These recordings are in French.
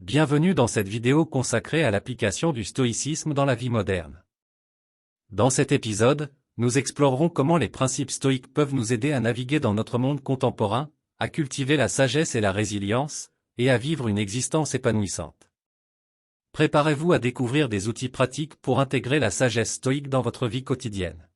Bienvenue dans cette vidéo consacrée à l'application du stoïcisme dans la vie moderne. Dans cet épisode, nous explorerons comment les principes stoïques peuvent nous aider à naviguer dans notre monde contemporain, à cultiver la sagesse et la résilience, et à vivre une existence épanouissante. Préparez-vous à découvrir des outils pratiques pour intégrer la sagesse stoïque dans votre vie quotidienne.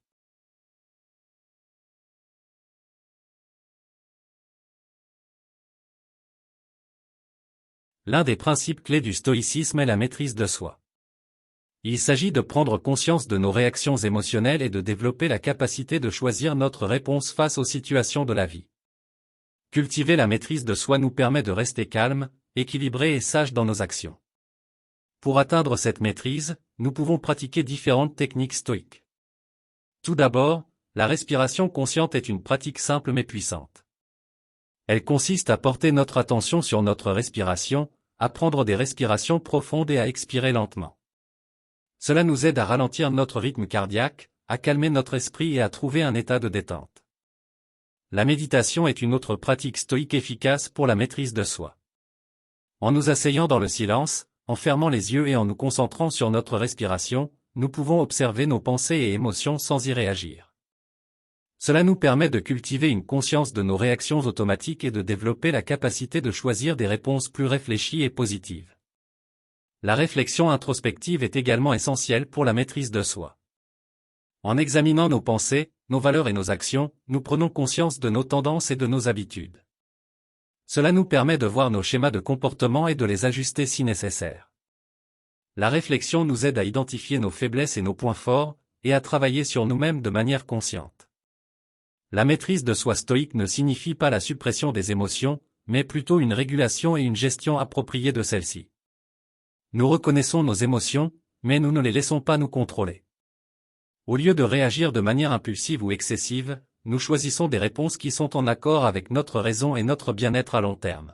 L'un des principes clés du stoïcisme est la maîtrise de soi. Il s'agit de prendre conscience de nos réactions émotionnelles et de développer la capacité de choisir notre réponse face aux situations de la vie. Cultiver la maîtrise de soi nous permet de rester calme, équilibré et sage dans nos actions. Pour atteindre cette maîtrise, nous pouvons pratiquer différentes techniques stoïques. Tout d'abord, la respiration consciente est une pratique simple mais puissante. Elle consiste à porter notre attention sur notre respiration, à prendre des respirations profondes et à expirer lentement. Cela nous aide à ralentir notre rythme cardiaque, à calmer notre esprit et à trouver un état de détente. La méditation est une autre pratique stoïque efficace pour la maîtrise de soi. En nous asseyant dans le silence, en fermant les yeux et en nous concentrant sur notre respiration, nous pouvons observer nos pensées et émotions sans y réagir. Cela nous permet de cultiver une conscience de nos réactions automatiques et de développer la capacité de choisir des réponses plus réfléchies et positives. La réflexion introspective est également essentielle pour la maîtrise de soi. En examinant nos pensées, nos valeurs et nos actions, nous prenons conscience de nos tendances et de nos habitudes. Cela nous permet de voir nos schémas de comportement et de les ajuster si nécessaire. La réflexion nous aide à identifier nos faiblesses et nos points forts, et à travailler sur nous-mêmes de manière consciente. La maîtrise de soi stoïque ne signifie pas la suppression des émotions, mais plutôt une régulation et une gestion appropriée de celles-ci. Nous reconnaissons nos émotions, mais nous ne les laissons pas nous contrôler. Au lieu de réagir de manière impulsive ou excessive, nous choisissons des réponses qui sont en accord avec notre raison et notre bien-être à long terme.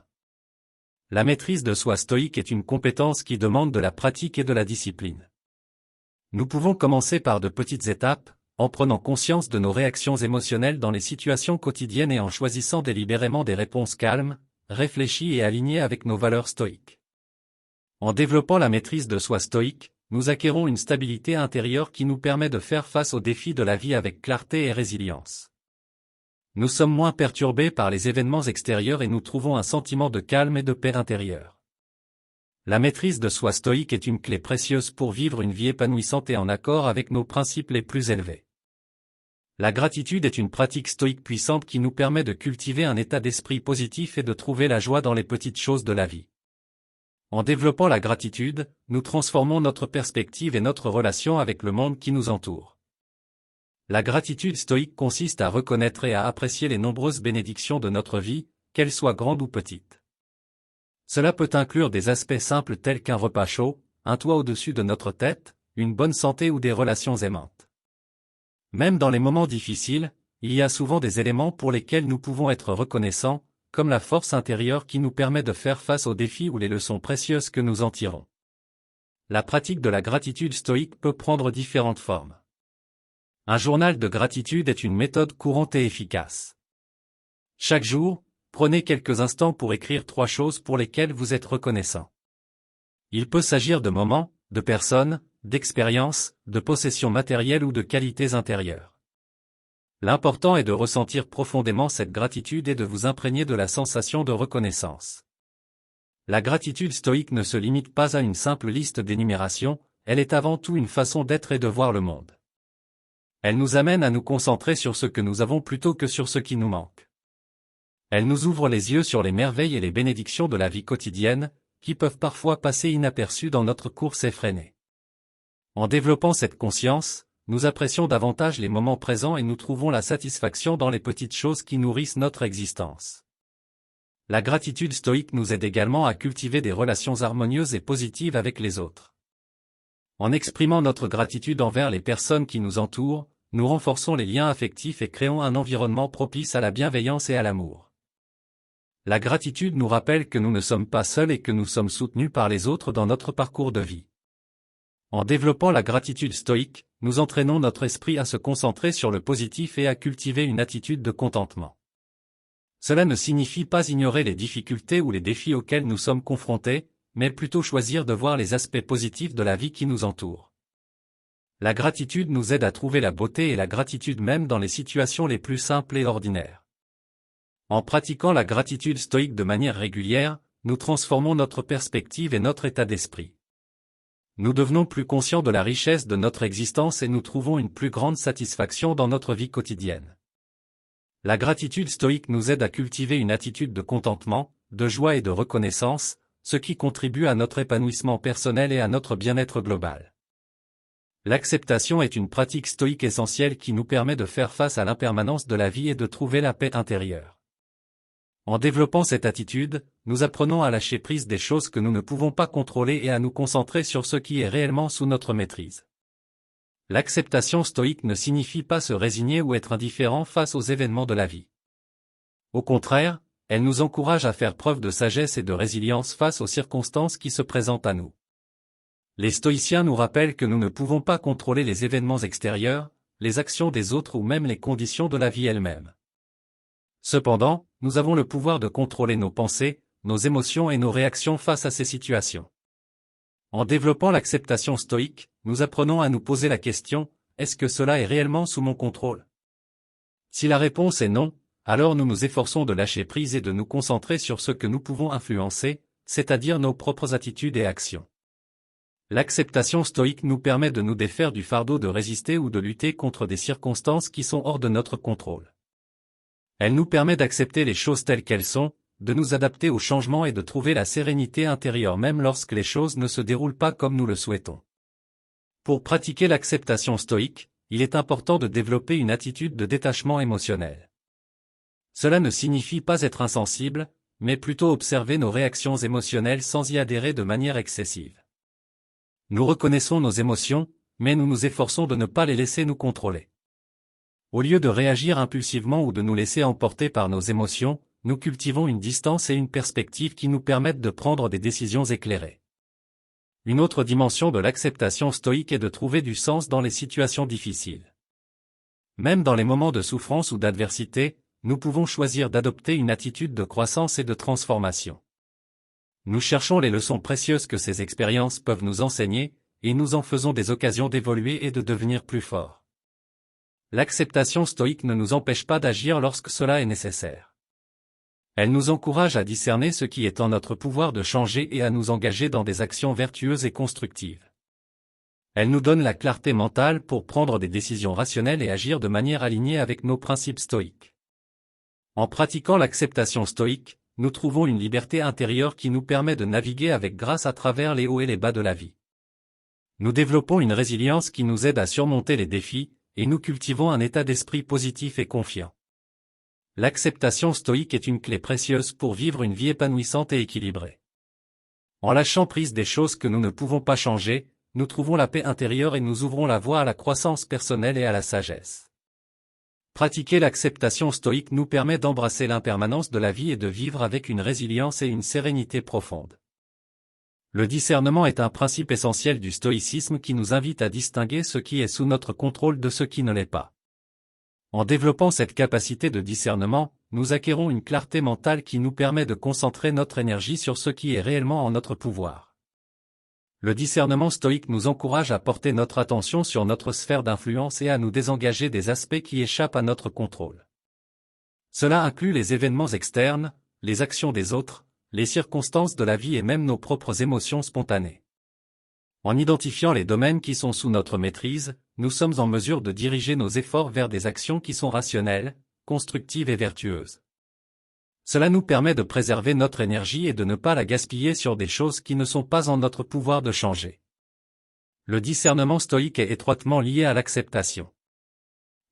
La maîtrise de soi stoïque est une compétence qui demande de la pratique et de la discipline. Nous pouvons commencer par de petites étapes, en prenant conscience de nos réactions émotionnelles dans les situations quotidiennes et en choisissant délibérément des réponses calmes, réfléchies et alignées avec nos valeurs stoïques. En développant la maîtrise de soi stoïque, nous acquérons une stabilité intérieure qui nous permet de faire face aux défis de la vie avec clarté et résilience. Nous sommes moins perturbés par les événements extérieurs et nous trouvons un sentiment de calme et de paix intérieure. La maîtrise de soi stoïque est une clé précieuse pour vivre une vie épanouissante et en accord avec nos principes les plus élevés. La gratitude est une pratique stoïque puissante qui nous permet de cultiver un état d'esprit positif et de trouver la joie dans les petites choses de la vie. En développant la gratitude, nous transformons notre perspective et notre relation avec le monde qui nous entoure. La gratitude stoïque consiste à reconnaître et à apprécier les nombreuses bénédictions de notre vie, qu'elles soient grandes ou petites. Cela peut inclure des aspects simples tels qu'un repas chaud, un toit au-dessus de notre tête, une bonne santé ou des relations aimantes. Même dans les moments difficiles, il y a souvent des éléments pour lesquels nous pouvons être reconnaissants, comme la force intérieure qui nous permet de faire face aux défis ou les leçons précieuses que nous en tirons. La pratique de la gratitude stoïque peut prendre différentes formes. Un journal de gratitude est une méthode courante et efficace. Chaque jour, prenez quelques instants pour écrire 3 choses pour lesquelles vous êtes reconnaissant. Il peut s'agir de moments, de personnes, d'expériences, de possessions matérielles ou de qualités intérieures. L'important est de ressentir profondément cette gratitude et de vous imprégner de la sensation de reconnaissance. La gratitude stoïque ne se limite pas à une simple liste d'énumération, elle est avant tout une façon d'être et de voir le monde. Elle nous amène à nous concentrer sur ce que nous avons plutôt que sur ce qui nous manque. Elle nous ouvre les yeux sur les merveilles et les bénédictions de la vie quotidienne, qui peuvent parfois passer inaperçues dans notre course effrénée. En développant cette conscience, nous apprécions davantage les moments présents et nous trouvons la satisfaction dans les petites choses qui nourrissent notre existence. La gratitude stoïque nous aide également à cultiver des relations harmonieuses et positives avec les autres. En exprimant notre gratitude envers les personnes qui nous entourent, nous renforçons les liens affectifs et créons un environnement propice à la bienveillance et à l'amour. La gratitude nous rappelle que nous ne sommes pas seuls et que nous sommes soutenus par les autres dans notre parcours de vie. En développant la gratitude stoïque, nous entraînons notre esprit à se concentrer sur le positif et à cultiver une attitude de contentement. Cela ne signifie pas ignorer les difficultés ou les défis auxquels nous sommes confrontés, mais plutôt choisir de voir les aspects positifs de la vie qui nous entoure. La gratitude nous aide à trouver la beauté et la gratitude même dans les situations les plus simples et ordinaires. En pratiquant la gratitude stoïque de manière régulière, nous transformons notre perspective et notre état d'esprit. Nous devenons plus conscients de la richesse de notre existence et nous trouvons une plus grande satisfaction dans notre vie quotidienne. La gratitude stoïque nous aide à cultiver une attitude de contentement, de joie et de reconnaissance, ce qui contribue à notre épanouissement personnel et à notre bien-être global. L'acceptation est une pratique stoïque essentielle qui nous permet de faire face à l'impermanence de la vie et de trouver la paix intérieure. En développant cette attitude, nous apprenons à lâcher prise des choses que nous ne pouvons pas contrôler et à nous concentrer sur ce qui est réellement sous notre maîtrise. L'acceptation stoïque ne signifie pas se résigner ou être indifférent face aux événements de la vie. Au contraire, elle nous encourage à faire preuve de sagesse et de résilience face aux circonstances qui se présentent à nous. Les stoïciens nous rappellent que nous ne pouvons pas contrôler les événements extérieurs, les actions des autres ou même les conditions de la vie elle-même. Cependant, nous avons le pouvoir de contrôler nos pensées, nos émotions et nos réactions face à ces situations. En développant l'acceptation stoïque, nous apprenons à nous poser la question, est-ce que cela est réellement sous mon contrôle? Si la réponse est non, alors nous nous efforçons de lâcher prise et de nous concentrer sur ce que nous pouvons influencer, c'est-à-dire nos propres attitudes et actions. L'acceptation stoïque nous permet de nous défaire du fardeau de résister ou de lutter contre des circonstances qui sont hors de notre contrôle. Elle nous permet d'accepter les choses telles qu'elles sont, de nous adapter aux changements et de trouver la sérénité intérieure même lorsque les choses ne se déroulent pas comme nous le souhaitons. Pour pratiquer l'acceptation stoïque, il est important de développer une attitude de détachement émotionnel. Cela ne signifie pas être insensible, mais plutôt observer nos réactions émotionnelles sans y adhérer de manière excessive. Nous reconnaissons nos émotions, mais nous nous efforçons de ne pas les laisser nous contrôler. Au lieu de réagir impulsivement ou de nous laisser emporter par nos émotions, nous cultivons une distance et une perspective qui nous permettent de prendre des décisions éclairées. Une autre dimension de l'acceptation stoïque est de trouver du sens dans les situations difficiles. Même dans les moments de souffrance ou d'adversité, nous pouvons choisir d'adopter une attitude de croissance et de transformation. Nous cherchons les leçons précieuses que ces expériences peuvent nous enseigner, et nous en faisons des occasions d'évoluer et de devenir plus forts. L'acceptation stoïque ne nous empêche pas d'agir lorsque cela est nécessaire. Elle nous encourage à discerner ce qui est en notre pouvoir de changer et à nous engager dans des actions vertueuses et constructives. Elle nous donne la clarté mentale pour prendre des décisions rationnelles et agir de manière alignée avec nos principes stoïques. En pratiquant l'acceptation stoïque, nous trouvons une liberté intérieure qui nous permet de naviguer avec grâce à travers les hauts et les bas de la vie. Nous développons une résilience qui nous aide à surmonter les défis, et nous cultivons un état d'esprit positif et confiant. L'acceptation stoïque est une clé précieuse pour vivre une vie épanouissante et équilibrée. En lâchant prise des choses que nous ne pouvons pas changer, nous trouvons la paix intérieure et nous ouvrons la voie à la croissance personnelle et à la sagesse. Pratiquer l'acceptation stoïque nous permet d'embrasser l'impermanence de la vie et de vivre avec une résilience et une sérénité profonde. Le discernement est un principe essentiel du stoïcisme qui nous invite à distinguer ce qui est sous notre contrôle de ce qui ne l'est pas. En développant cette capacité de discernement, nous acquérons une clarté mentale qui nous permet de concentrer notre énergie sur ce qui est réellement en notre pouvoir. Le discernement stoïque nous encourage à porter notre attention sur notre sphère d'influence et à nous désengager des aspects qui échappent à notre contrôle. Cela inclut les événements externes, les actions des autres, les circonstances de la vie et même nos propres émotions spontanées. En identifiant les domaines qui sont sous notre maîtrise, nous sommes en mesure de diriger nos efforts vers des actions qui sont rationnelles, constructives et vertueuses. Cela nous permet de préserver notre énergie et de ne pas la gaspiller sur des choses qui ne sont pas en notre pouvoir de changer. Le discernement stoïque est étroitement lié à l'acceptation.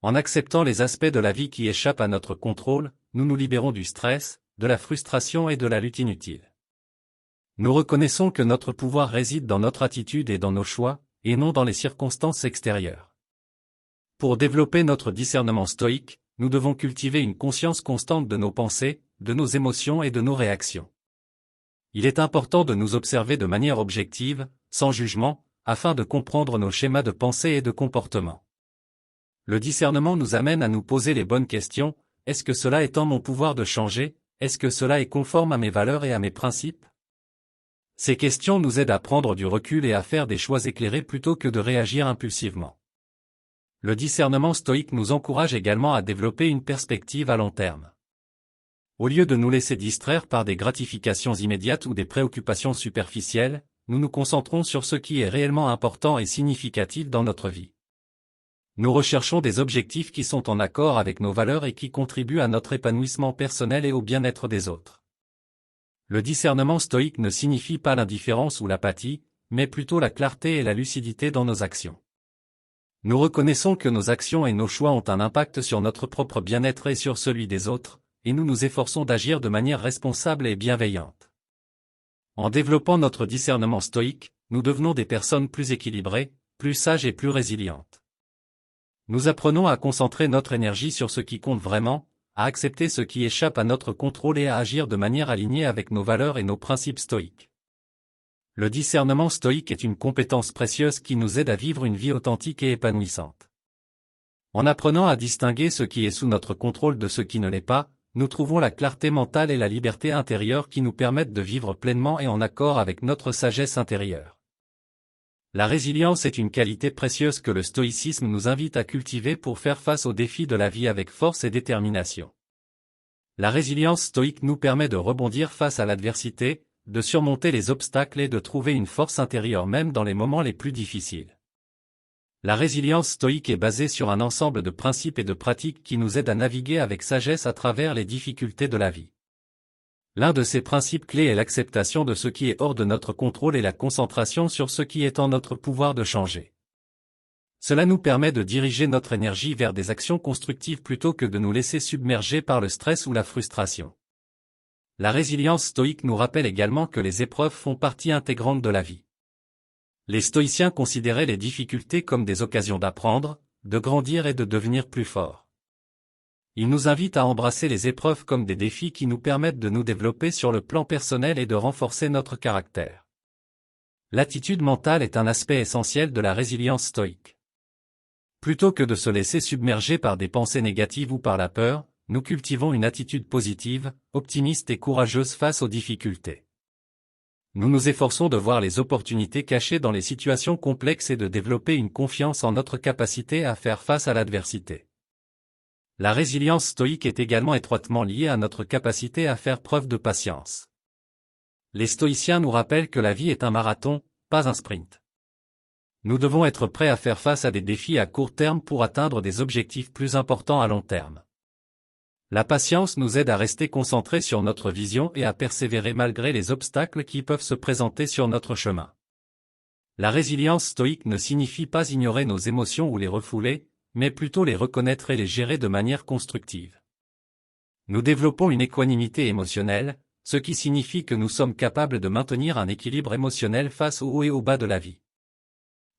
En acceptant les aspects de la vie qui échappent à notre contrôle, nous nous libérons du stress, de la frustration et de la lutte inutile. Nous reconnaissons que notre pouvoir réside dans notre attitude et dans nos choix, et non dans les circonstances extérieures. Pour développer notre discernement stoïque, nous devons cultiver une conscience constante de nos pensées, de nos émotions et de nos réactions. Il est important de nous observer de manière objective, sans jugement, afin de comprendre nos schémas de pensée et de comportement. Le discernement nous amène à nous poser les bonnes questions, est-ce que cela est en mon pouvoir de changer? Est-ce que cela est conforme à mes valeurs et à mes principes? Ces questions nous aident à prendre du recul et à faire des choix éclairés plutôt que de réagir impulsivement. Le discernement stoïque nous encourage également à développer une perspective à long terme. Au lieu de nous laisser distraire par des gratifications immédiates ou des préoccupations superficielles, nous nous concentrons sur ce qui est réellement important et significatif dans notre vie. Nous recherchons des objectifs qui sont en accord avec nos valeurs et qui contribuent à notre épanouissement personnel et au bien-être des autres. Le discernement stoïque ne signifie pas l'indifférence ou l'apathie, mais plutôt la clarté et la lucidité dans nos actions. Nous reconnaissons que nos actions et nos choix ont un impact sur notre propre bien-être et sur celui des autres, et nous nous efforçons d'agir de manière responsable et bienveillante. En développant notre discernement stoïque, nous devenons des personnes plus équilibrées, plus sages et plus résilientes. Nous apprenons à concentrer notre énergie sur ce qui compte vraiment, à accepter ce qui échappe à notre contrôle et à agir de manière alignée avec nos valeurs et nos principes stoïques. Le discernement stoïque est une compétence précieuse qui nous aide à vivre une vie authentique et épanouissante. En apprenant à distinguer ce qui est sous notre contrôle de ce qui ne l'est pas, nous trouvons la clarté mentale et la liberté intérieure qui nous permettent de vivre pleinement et en accord avec notre sagesse intérieure. La résilience est une qualité précieuse que le stoïcisme nous invite à cultiver pour faire face aux défis de la vie avec force et détermination. La résilience stoïque nous permet de rebondir face à l'adversité, de surmonter les obstacles et de trouver une force intérieure même dans les moments les plus difficiles. La résilience stoïque est basée sur un ensemble de principes et de pratiques qui nous aident à naviguer avec sagesse à travers les difficultés de la vie. L'un de ces principes clés est l'acceptation de ce qui est hors de notre contrôle et la concentration sur ce qui est en notre pouvoir de changer. Cela nous permet de diriger notre énergie vers des actions constructives plutôt que de nous laisser submerger par le stress ou la frustration. La résilience stoïque nous rappelle également que les épreuves font partie intégrante de la vie. Les stoïciens considéraient les difficultés comme des occasions d'apprendre, de grandir et de devenir plus forts. Ils nous invitent à embrasser les épreuves comme des défis qui nous permettent de nous développer sur le plan personnel et de renforcer notre caractère. L'attitude mentale est un aspect essentiel de la résilience stoïque. Plutôt que de se laisser submerger par des pensées négatives ou par la peur, nous cultivons une attitude positive, optimiste et courageuse face aux difficultés. Nous nous efforçons de voir les opportunités cachées dans les situations complexes et de développer une confiance en notre capacité à faire face à l'adversité. La résilience stoïque est également étroitement liée à notre capacité à faire preuve de patience. Les stoïciens nous rappellent que la vie est un marathon, pas un sprint. Nous devons être prêts à faire face à des défis à court terme pour atteindre des objectifs plus importants à long terme. La patience nous aide à rester concentrés sur notre vision et à persévérer malgré les obstacles qui peuvent se présenter sur notre chemin. La résilience stoïque ne signifie pas ignorer nos émotions ou les refouler, mais plutôt les reconnaître et les gérer de manière constructive. Nous développons une équanimité émotionnelle, ce qui signifie que nous sommes capables de maintenir un équilibre émotionnel face aux hauts et aux bas de la vie.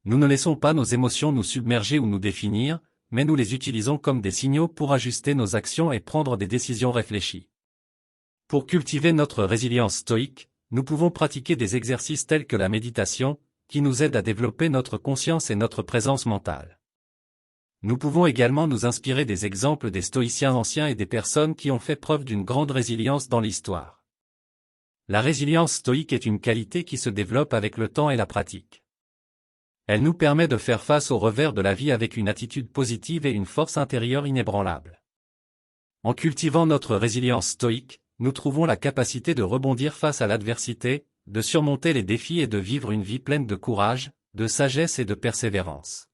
Nous ne laissons pas nos émotions nous submerger ou nous définir, mais nous les utilisons comme des signaux pour ajuster nos actions et prendre des décisions réfléchies. Pour cultiver notre résilience stoïque, nous pouvons pratiquer des exercices tels que la méditation, qui nous aident à développer notre conscience et notre présence mentale. Nous pouvons également nous inspirer des exemples des stoïciens anciens et des personnes qui ont fait preuve d'une grande résilience dans l'histoire. La résilience stoïque est une qualité qui se développe avec le temps et la pratique. Elle nous permet de faire face aux revers de la vie avec une attitude positive et une force intérieure inébranlable. En cultivant notre résilience stoïque, nous trouvons la capacité de rebondir face à l'adversité, de surmonter les défis et de vivre une vie pleine de courage, de sagesse et de persévérance.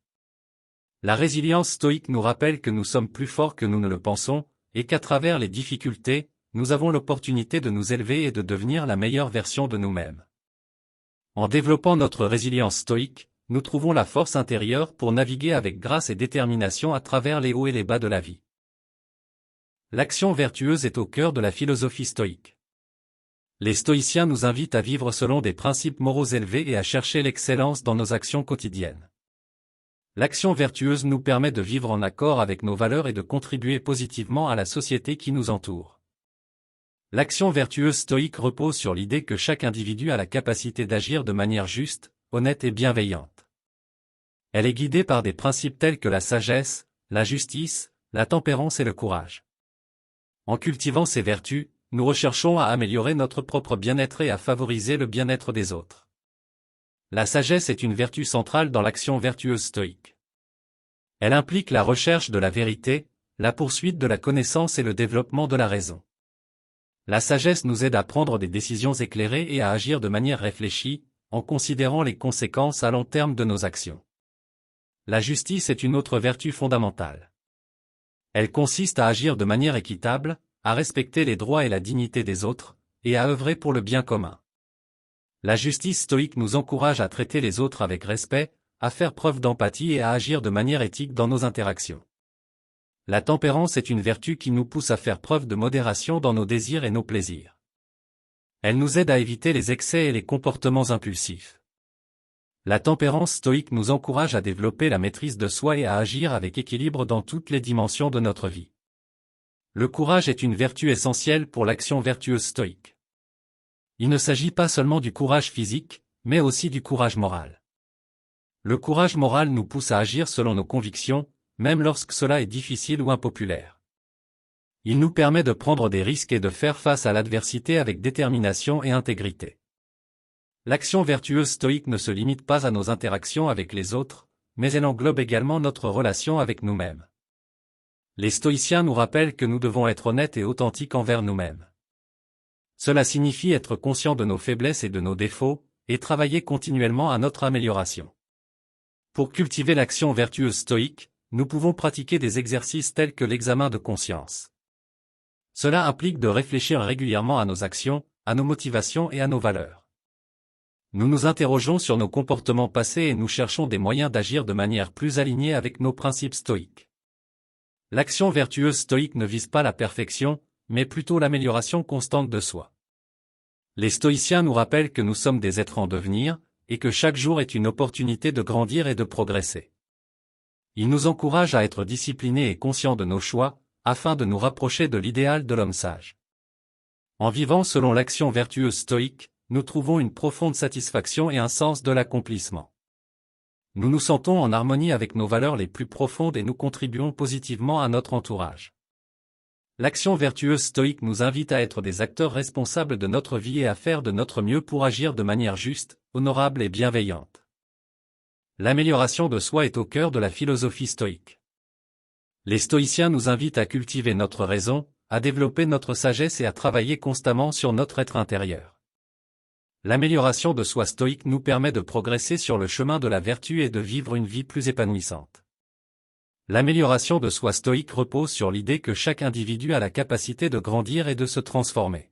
La résilience stoïque nous rappelle que nous sommes plus forts que nous ne le pensons, et qu'à travers les difficultés, nous avons l'opportunité de nous élever et de devenir la meilleure version de nous-mêmes. En développant notre résilience stoïque, nous trouvons la force intérieure pour naviguer avec grâce et détermination à travers les hauts et les bas de la vie. L'action vertueuse est au cœur de la philosophie stoïque. Les stoïciens nous invitent à vivre selon des principes moraux élevés et à chercher l'excellence dans nos actions quotidiennes. L'action vertueuse nous permet de vivre en accord avec nos valeurs et de contribuer positivement à la société qui nous entoure. L'action vertueuse stoïque repose sur l'idée que chaque individu a la capacité d'agir de manière juste, honnête et bienveillante. Elle est guidée par des principes tels que la sagesse, la justice, la tempérance et le courage. En cultivant ces vertus, nous recherchons à améliorer notre propre bien-être et à favoriser le bien-être des autres. La sagesse est une vertu centrale dans l'action vertueuse stoïque. Elle implique la recherche de la vérité, la poursuite de la connaissance et le développement de la raison. La sagesse nous aide à prendre des décisions éclairées et à agir de manière réfléchie, en considérant les conséquences à long terme de nos actions. La justice est une autre vertu fondamentale. Elle consiste à agir de manière équitable, à respecter les droits et la dignité des autres, et à œuvrer pour le bien commun. La justice stoïque nous encourage à traiter les autres avec respect, à faire preuve d'empathie et à agir de manière éthique dans nos interactions. La tempérance est une vertu qui nous pousse à faire preuve de modération dans nos désirs et nos plaisirs. Elle nous aide à éviter les excès et les comportements impulsifs. La tempérance stoïque nous encourage à développer la maîtrise de soi et à agir avec équilibre dans toutes les dimensions de notre vie. Le courage est une vertu essentielle pour l'action vertueuse stoïque. Il ne s'agit pas seulement du courage physique, mais aussi du courage moral. Le courage moral nous pousse à agir selon nos convictions, même lorsque cela est difficile ou impopulaire. Il nous permet de prendre des risques et de faire face à l'adversité avec détermination et intégrité. L'action vertueuse stoïque ne se limite pas à nos interactions avec les autres, mais elle englobe également notre relation avec nous-mêmes. Les stoïciens nous rappellent que nous devons être honnêtes et authentiques envers nous-mêmes. Cela signifie être conscient de nos faiblesses et de nos défauts, et travailler continuellement à notre amélioration. Pour cultiver l'action vertueuse stoïque, nous pouvons pratiquer des exercices tels que l'examen de conscience. Cela implique de réfléchir régulièrement à nos actions, à nos motivations et à nos valeurs. Nous nous interrogeons sur nos comportements passés et nous cherchons des moyens d'agir de manière plus alignée avec nos principes stoïques. L'action vertueuse stoïque ne vise pas la perfection, mais plutôt l'amélioration constante de soi. Les stoïciens nous rappellent que nous sommes des êtres en devenir, et que chaque jour est une opportunité de grandir et de progresser. Ils nous encouragent à être disciplinés et conscients de nos choix, afin de nous rapprocher de l'idéal de l'homme sage. En vivant selon l'action vertueuse stoïque, nous trouvons une profonde satisfaction et un sens de l'accomplissement. Nous nous sentons en harmonie avec nos valeurs les plus profondes et nous contribuons positivement à notre entourage. L'action vertueuse stoïque nous invite à être des acteurs responsables de notre vie et à faire de notre mieux pour agir de manière juste, honorable et bienveillante. L'amélioration de soi est au cœur de la philosophie stoïque. Les stoïciens nous invitent à cultiver notre raison, à développer notre sagesse et à travailler constamment sur notre être intérieur. L'amélioration de soi stoïque nous permet de progresser sur le chemin de la vertu et de vivre une vie plus épanouissante. L'amélioration de soi stoïque repose sur l'idée que chaque individu a la capacité de grandir et de se transformer.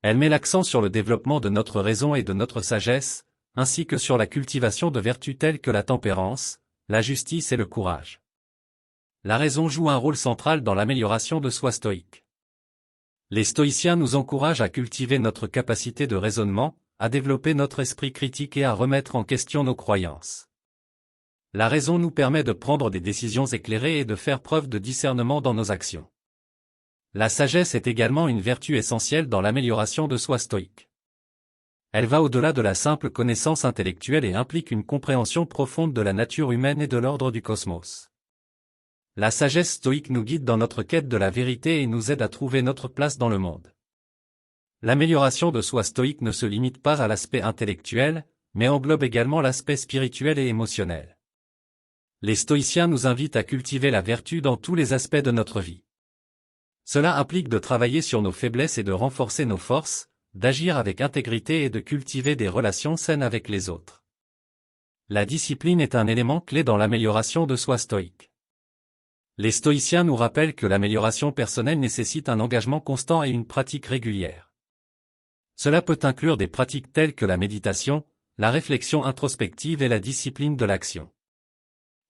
Elle met l'accent sur le développement de notre raison et de notre sagesse, ainsi que sur la cultivation de vertus telles que la tempérance, la justice et le courage. La raison joue un rôle central dans l'amélioration de soi stoïque. Les stoïciens nous encouragent à cultiver notre capacité de raisonnement, à développer notre esprit critique et à remettre en question nos croyances. La raison nous permet de prendre des décisions éclairées et de faire preuve de discernement dans nos actions. La sagesse est également une vertu essentielle dans l'amélioration de soi stoïque. Elle va au-delà de la simple connaissance intellectuelle et implique une compréhension profonde de la nature humaine et de l'ordre du cosmos. La sagesse stoïque nous guide dans notre quête de la vérité et nous aide à trouver notre place dans le monde. L'amélioration de soi stoïque ne se limite pas à l'aspect intellectuel, mais englobe également l'aspect spirituel et émotionnel. Les stoïciens nous invitent à cultiver la vertu dans tous les aspects de notre vie. Cela implique de travailler sur nos faiblesses et de renforcer nos forces, d'agir avec intégrité et de cultiver des relations saines avec les autres. La discipline est un élément clé dans l'amélioration de soi stoïque. Les stoïciens nous rappellent que l'amélioration personnelle nécessite un engagement constant et une pratique régulière. Cela peut inclure des pratiques telles que la méditation, la réflexion introspective et la discipline de l'action.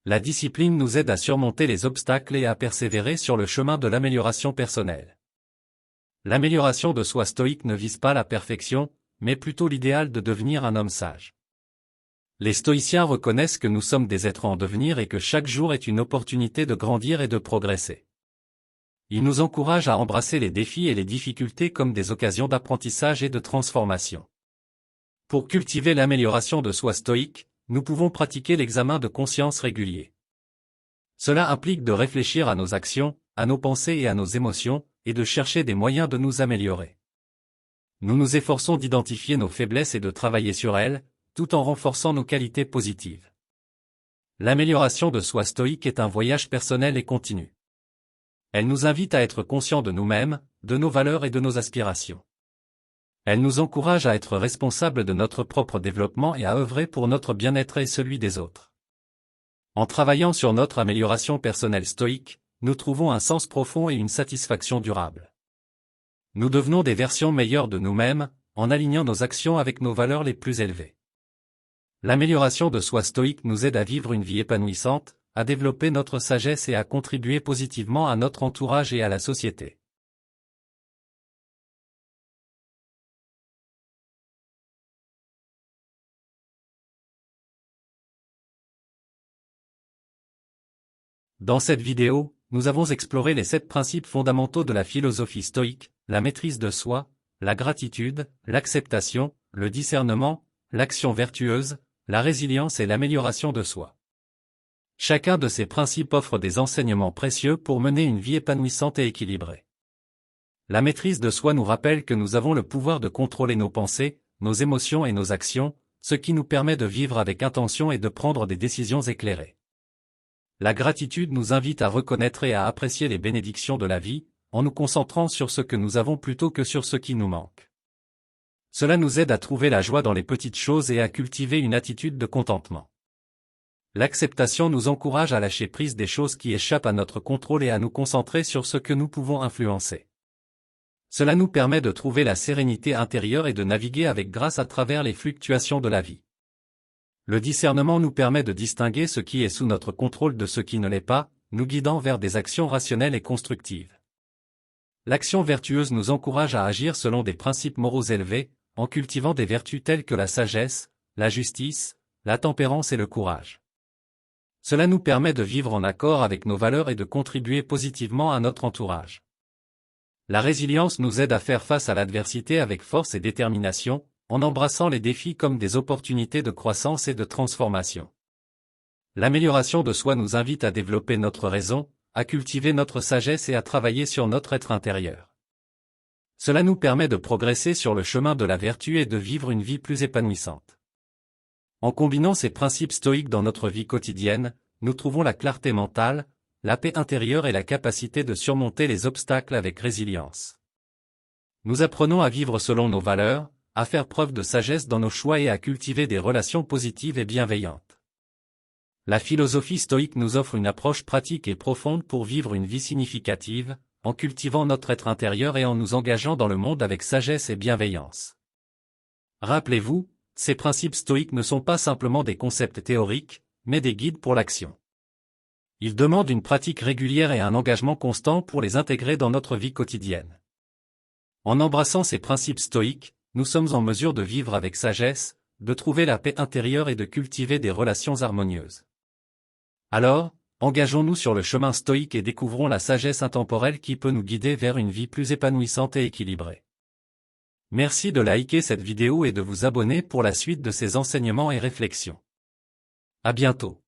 La discipline nous aide à surmonter les obstacles et à persévérer sur le chemin de l'amélioration personnelle. L'amélioration de soi stoïque ne vise pas la perfection, mais plutôt l'idéal de devenir un homme sage. Les stoïciens reconnaissent que nous sommes des êtres en devenir et que chaque jour est une opportunité de grandir et de progresser. Ils nous encouragent à embrasser les défis et les difficultés comme des occasions d'apprentissage et de transformation. Pour cultiver l'amélioration de soi stoïque, nous pouvons pratiquer l'examen de conscience régulier. Cela implique de réfléchir à nos actions, à nos pensées et à nos émotions, et de chercher des moyens de nous améliorer. Nous nous efforçons d'identifier nos faiblesses et de travailler sur elles, tout en renforçant nos qualités positives. L'amélioration de soi stoïque est un voyage personnel et continu. Elle nous invite à être conscients de nous-mêmes, de nos valeurs et de nos aspirations. Elle nous encourage à être responsables de notre propre développement et à œuvrer pour notre bien-être et celui des autres. En travaillant sur notre amélioration personnelle stoïque, nous trouvons un sens profond et une satisfaction durable. Nous devenons des versions meilleures de nous-mêmes, en alignant nos actions avec nos valeurs les plus élevées. L'amélioration de soi stoïque nous aide à vivre une vie épanouissante, à développer notre sagesse et à contribuer positivement à notre entourage et à la société. Dans cette vidéo, nous avons exploré les 7 principes fondamentaux de la philosophie stoïque, la maîtrise de soi, la gratitude, l'acceptation, le discernement, l'action vertueuse, la résilience et l'amélioration de soi. Chacun de ces principes offre des enseignements précieux pour mener une vie épanouissante et équilibrée. La maîtrise de soi nous rappelle que nous avons le pouvoir de contrôler nos pensées, nos émotions et nos actions, ce qui nous permet de vivre avec intention et de prendre des décisions éclairées. La gratitude nous invite à reconnaître et à apprécier les bénédictions de la vie, en nous concentrant sur ce que nous avons plutôt que sur ce qui nous manque. Cela nous aide à trouver la joie dans les petites choses et à cultiver une attitude de contentement. L'acceptation nous encourage à lâcher prise des choses qui échappent à notre contrôle et à nous concentrer sur ce que nous pouvons influencer. Cela nous permet de trouver la sérénité intérieure et de naviguer avec grâce à travers les fluctuations de la vie. Le discernement nous permet de distinguer ce qui est sous notre contrôle de ce qui ne l'est pas, nous guidant vers des actions rationnelles et constructives. L'action vertueuse nous encourage à agir selon des principes moraux élevés, en cultivant des vertus telles que la sagesse, la justice, la tempérance et le courage. Cela nous permet de vivre en accord avec nos valeurs et de contribuer positivement à notre entourage. La résilience nous aide à faire face à l'adversité avec force et détermination, en embrassant les défis comme des opportunités de croissance et de transformation. L'amélioration de soi nous invite à développer notre raison, à cultiver notre sagesse et à travailler sur notre être intérieur. Cela nous permet de progresser sur le chemin de la vertu et de vivre une vie plus épanouissante. En combinant ces principes stoïques dans notre vie quotidienne, nous trouvons la clarté mentale, la paix intérieure et la capacité de surmonter les obstacles avec résilience. Nous apprenons à vivre selon nos valeurs, à faire preuve de sagesse dans nos choix et à cultiver des relations positives et bienveillantes. La philosophie stoïque nous offre une approche pratique et profonde pour vivre une vie significative, en cultivant notre être intérieur et en nous engageant dans le monde avec sagesse et bienveillance. Rappelez-vous, ces principes stoïques ne sont pas simplement des concepts théoriques, mais des guides pour l'action. Ils demandent une pratique régulière et un engagement constant pour les intégrer dans notre vie quotidienne. En embrassant ces principes stoïques, nous sommes en mesure de vivre avec sagesse, de trouver la paix intérieure et de cultiver des relations harmonieuses. Alors, engageons-nous sur le chemin stoïque et découvrons la sagesse intemporelle qui peut nous guider vers une vie plus épanouissante et équilibrée. Merci de liker cette vidéo et de vous abonner pour la suite de ces enseignements et réflexions. À bientôt.